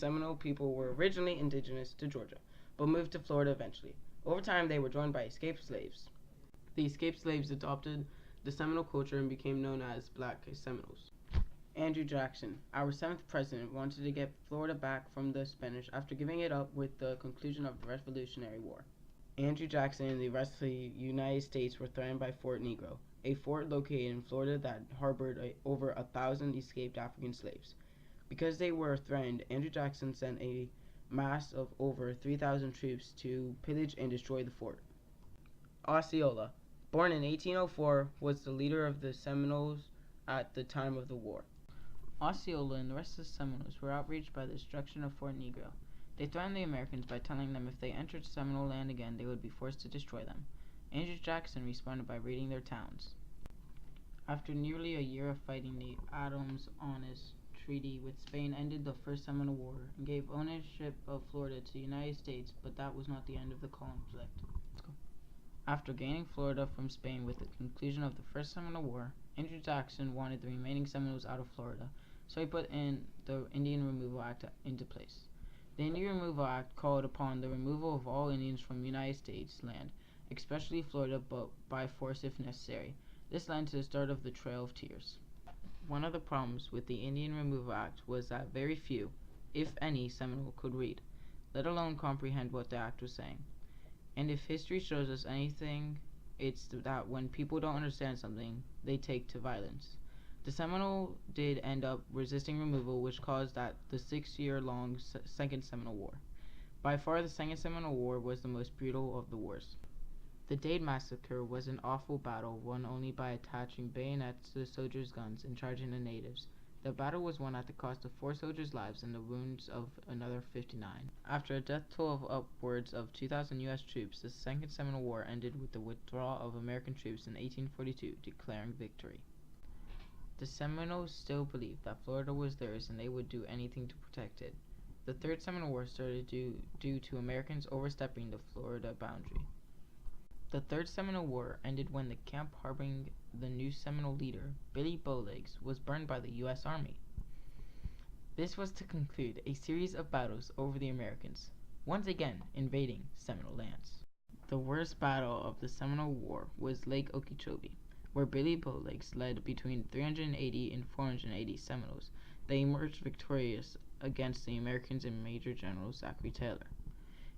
Seminole people were originally indigenous to Georgia, but moved to Florida eventually. Over time, they were joined by escaped slaves. The escaped slaves adopted the Seminole culture and became known as Black Seminoles. Andrew Jackson, our 7th president, wanted to get Florida back from the Spanish after giving it up with the conclusion of the Revolutionary War. Andrew Jackson and the rest of the United States were threatened by Fort Negro, a fort located in Florida that harbored over 1,000 escaped African slaves. Because they were threatened, Andrew Jackson sent a mass of over 3,000 troops to pillage and destroy the fort. Osceola, born in 1804, was the leader of the Seminoles at the time of the war. Osceola and the rest of the Seminoles were outraged by the destruction of Fort Negro. They threatened the Americans by telling them if they entered Seminole land again, they would be forced to destroy them. Andrew Jackson responded by raiding their towns. After nearly a year of fighting, the Adams-Onis Treaty with Spain ended the First Seminole War and gave ownership of Florida to the United States, but that was not the end of the conflict. After gaining Florida from Spain with the conclusion of the First Seminole War, Andrew Jackson wanted the remaining Seminoles out of Florida, so he put in the Indian Removal Act into place. The Indian Removal Act called upon the removal of all Indians from United States land, especially Florida, but by force if necessary. This led to the start of the Trail of Tears. One of the problems with the Indian Removal Act was that very few, if any, Seminole could read, let alone comprehend what the act was saying. And if history shows us anything, it's that when people don't understand something, they take to violence. The Seminole did end up resisting removal, which caused the 6-year-long Second Seminole War. By far, the Second Seminole War was the most brutal of the wars. The Dade Massacre was an awful battle won only by attaching bayonets to the soldiers' guns and charging the natives. The battle was won at the cost of 4 soldiers' lives and the wounds of another 59. After a death toll of upwards of 2,000 U.S. troops, the Second Seminole War ended with the withdrawal of American troops in 1842, declaring victory. The Seminoles still believed that Florida was theirs and they would do anything to protect it. The Third Seminole War started due to Americans overstepping the Florida boundary. The Third Seminole War ended when the camp harboring the new Seminole leader, Billy Bowlegs, was burned by the U.S. Army. This was to conclude a series of battles over the Americans, once again invading Seminole lands. The worst battle of the Seminole War was Lake Okeechobee, where Billy Bowlegs led between 380 and 480 Seminoles. They emerged victorious against the Americans and Major General Zachary Taylor.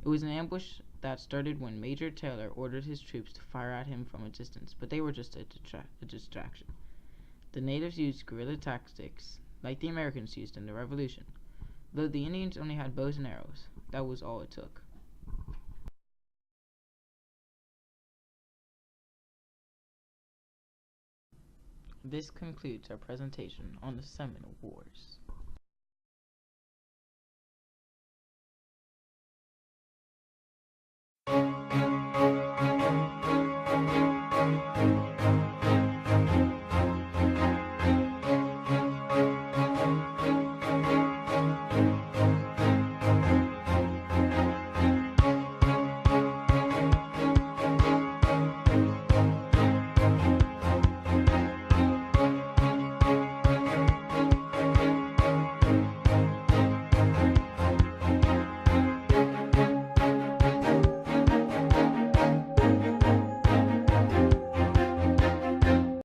It was an ambush that started when Major Taylor ordered his troops to fire at him from a distance, but they were just a distraction. The natives used guerrilla tactics, like the Americans used in the Revolution. Though the Indians only had bows and arrows, that was all it took. This concludes our presentation on the Seminole Wars.